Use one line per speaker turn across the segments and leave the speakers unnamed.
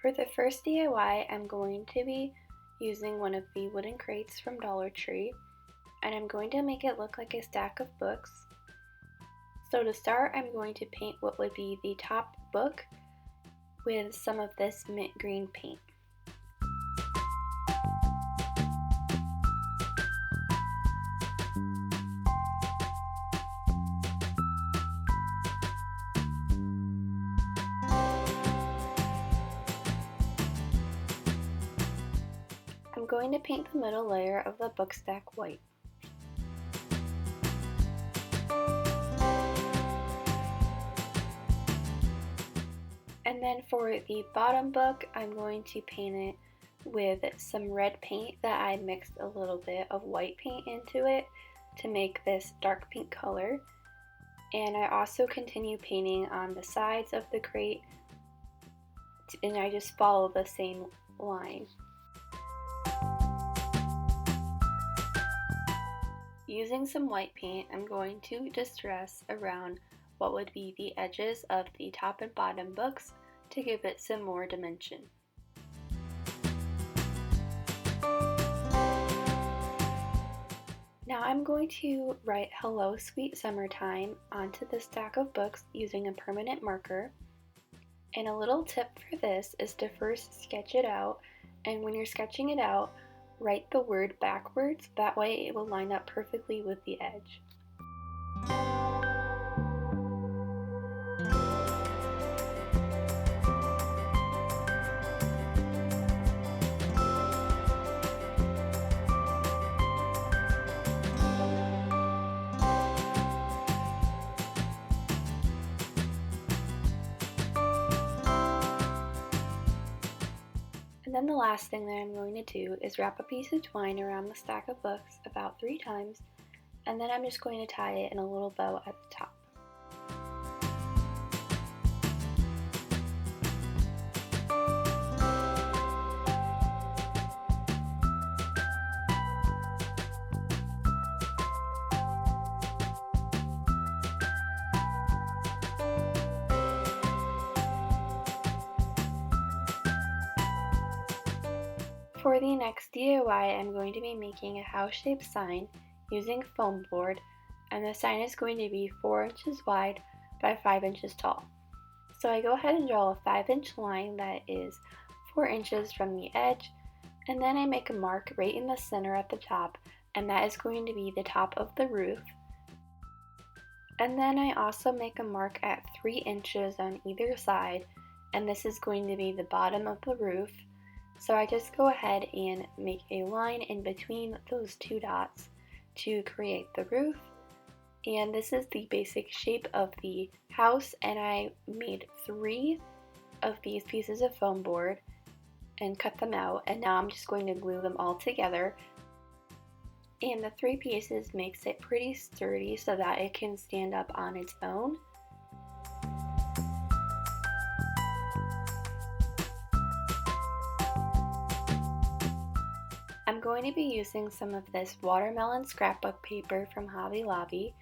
For the first DIY, I'm going to be using one of the wooden crates from Dollar Tree, and I'm going to make it look like a stack of books. So to start, I'm going to paint what would be the top book with some of this mint green paint. I'm going to paint the middle layer of the book stack white. And then for the bottom book, I'm going to paint it with some red paint that I mixed a little bit of white paint into it to make this dark pink color. And I also continue painting on the sides of the crate, and I just follow the same line. Using some white paint, I'm going to distress around what would be the edges of the top and bottom books to give it some more dimension. Now I'm going to write "Hello Sweet Summertime" onto the stack of books using a permanent marker. And a little tip for this is to first sketch it out, and when you're sketching it out, write the word backwards, that way it will line up perfectly with the edge. And then the last thing that I'm going to do is wrap a piece of twine around the stack of books about 3 times, and then I'm just going to tie it in a little bow at the top. For the next DIY, I'm going to be making a house-shaped sign using foam board, and the sign is going to be 4 inches wide by 5 inches tall. So I go ahead and draw a 5-inch line that is 4 inches from the edge, and then I make a mark right in the center at the top, and that is going to be the top of the roof. And then I also make a mark at 3 inches on either side, and this is going to be the bottom of the roof. So I just go ahead and make a line in between those 2 dots to create the roof. And this is the basic shape of the house, and I made 3 of these pieces of foam board and cut them out, and now I'm just going to glue them all together. And the 3 pieces makes it pretty sturdy so that it can stand up on its own. I'm going to be using some of this watermelon scrapbook paper from Hobby Lobby,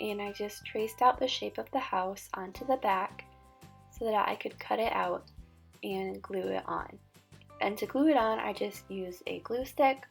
and I just traced out the shape of the house onto the back so that I could cut it out and glue it on. And to glue it on, I just use a glue stick.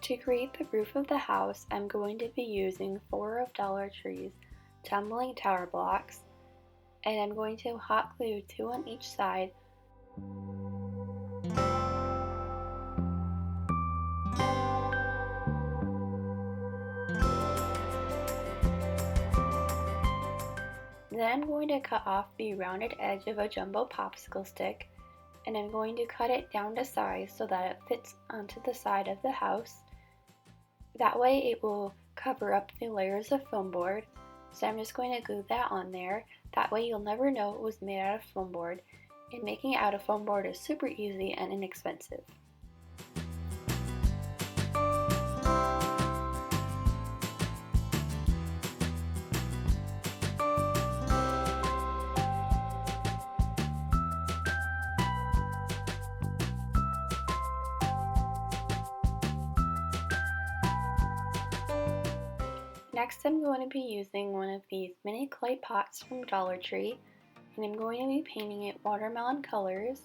To create the roof of the house, I'm going to be using 4 of Dollar Tree's tumbling tower blocks, and I'm going to hot glue 2 on each side. Then I'm going to cut off the rounded edge of a jumbo popsicle stick, and I'm going to cut it down to size so that it fits onto the side of the house. That way it will cover up the layers of foam board. So I'm just going to glue that on there. That way you'll never know it was made out of foam board. And making it out of foam board is super easy and inexpensive. Next, I'm going to be using one of these mini clay pots from Dollar Tree, and I'm going to be painting it watermelon colors.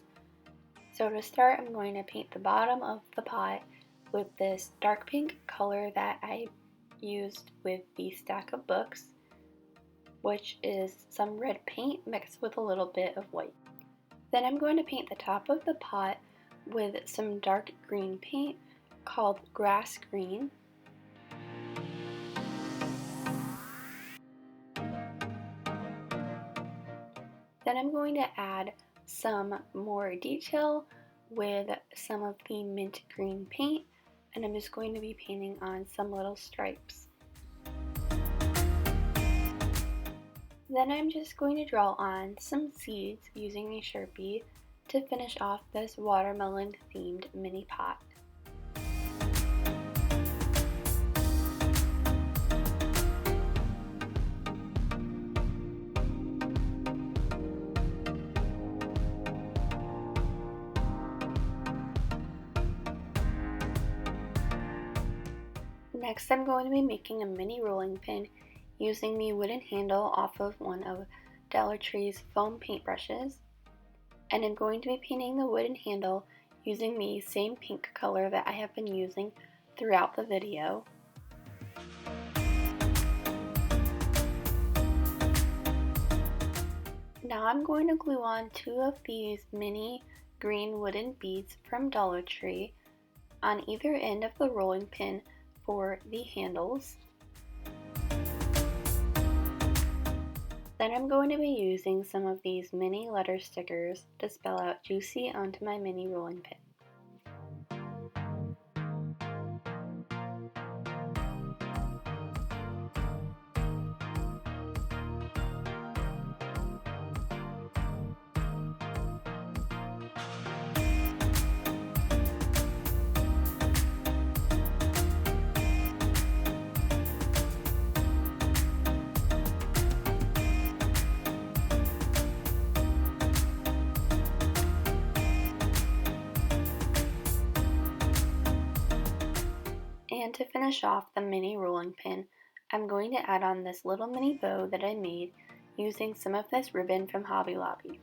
So to start, I'm going to paint the bottom of the pot with this dark pink color that I used with the stack of books, which is some red paint mixed with a little bit of white. Then I'm going to paint the top of the pot with some dark green paint called grass green. Then I'm going to add some more detail with some of the mint green paint, and I'm just going to be painting on some little stripes. Then I'm just going to draw on some seeds using a Sharpie to finish off this watermelon themed mini pot. Next, I'm going to be making a mini rolling pin using the wooden handle off of one of Dollar Tree's foam paintbrushes. And I'm going to be painting the wooden handle using the same pink color that I have been using throughout the video. Now I'm going to glue on 2 of these mini green wooden beads from Dollar Tree on either end of the rolling pin for the handles. Then I'm going to be using some of these mini letter stickers to spell out Juicy onto my mini rolling pin. And to finish off the mini rolling pin, I'm going to add on this little mini bow that I made using some of this ribbon from Hobby Lobby.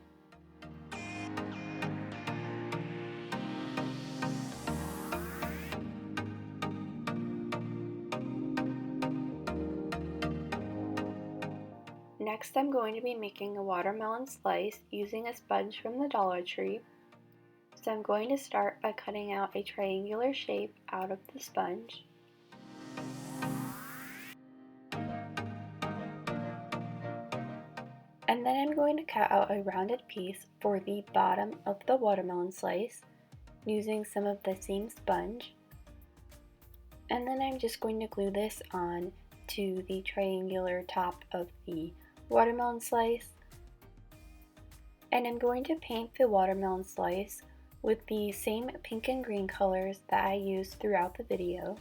Next, I'm going to be making a watermelon slice using a sponge from the Dollar Tree. So I'm going to start by cutting out a triangular shape out of the sponge. And then I'm going to cut out a rounded piece for the bottom of the watermelon slice using some of the same sponge. And then I'm just going to glue this on to the triangular top of the watermelon slice. And I'm going to paint the watermelon slice with the same pink and green colors that I used throughout the video.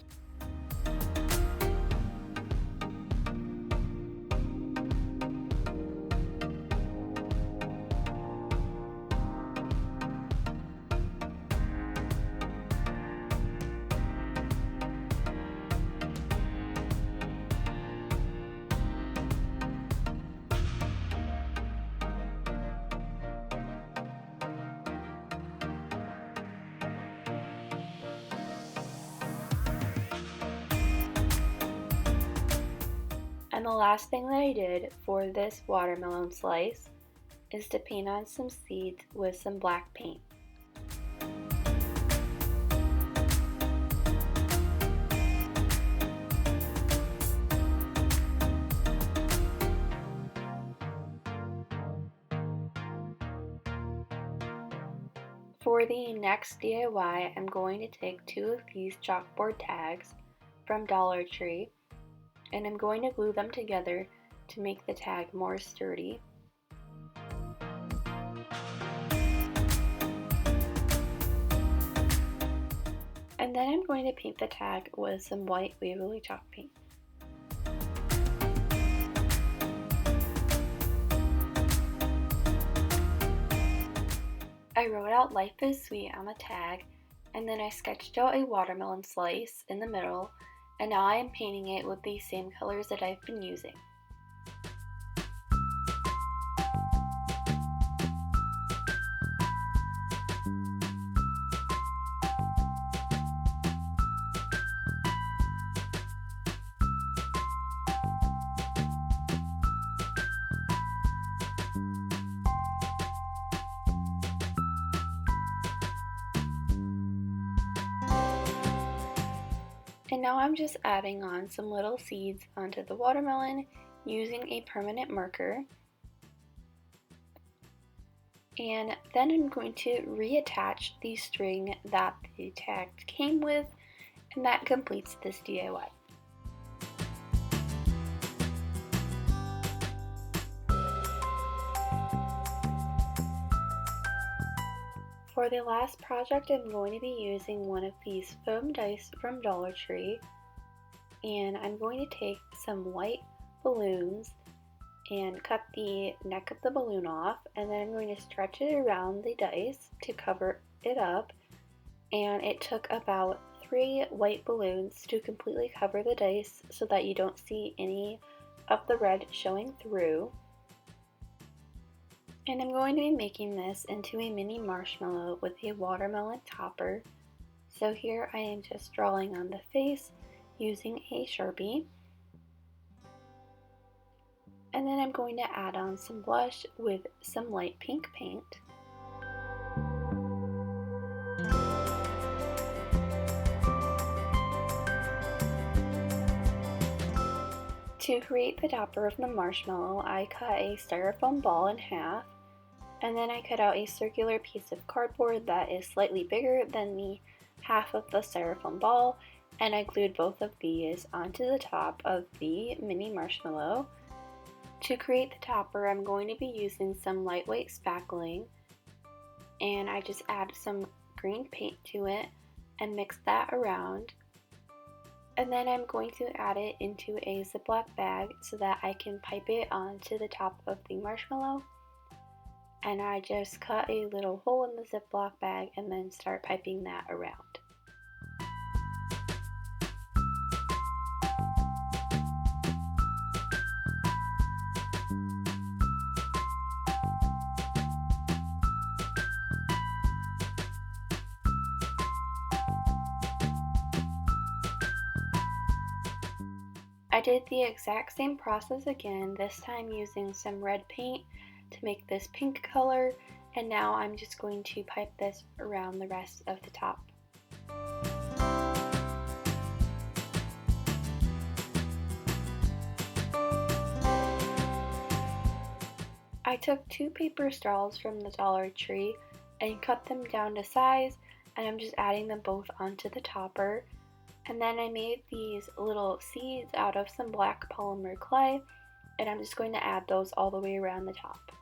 And the last thing that I did for this watermelon slice is to paint on some seeds with some black paint. For the next DIY, I'm going to take 2 of these chalkboard tags from Dollar Tree, and I'm going to glue them together to make the tag more sturdy. And then I'm going to paint the tag with some white Waverly chalk paint. I wrote out "Life is Sweet" on the tag, and then I sketched out a watermelon slice in the middle, and now I am painting it with the same colors that I've been using. And now I'm just adding on some little seeds onto the watermelon using a permanent marker. And then I'm going to reattach the string that the tag came with, and that completes this DIY. For the last project, I'm going to be using one of these foam dice from Dollar Tree, and I'm going to take some white balloons and cut the neck of the balloon off, and then I'm going to stretch it around the dice to cover it up. And it took about 3 white balloons to completely cover the dice so that you don't see any of the red showing through. And I'm going to be making this into a mini marshmallow with a watermelon topper. So here I am just drawing on the face using a Sharpie. And then I'm going to add on some blush with some light pink paint. To create the topper of the marshmallow, I cut a styrofoam ball in half, and then I cut out a circular piece of cardboard that is slightly bigger than the half of the styrofoam ball, and I glued both of these onto the top of the mini marshmallow. To create the topper, I'm going to be using some lightweight spackling, and I just add some green paint to it and mix that around. And then I'm going to add it into a Ziploc bag so that I can pipe it onto the top of the marshmallow. And I just cut a little hole in the Ziploc bag and then start piping that around. I did the exact same process again, this time using some red paint to make this pink color, and now I'm just going to pipe this around the rest of the top. I took 2 paper straws from the Dollar Tree and cut them down to size, and I'm just adding them both onto the topper. And then I made these little seeds out of some black polymer clay, and I'm just going to add those all the way around the top.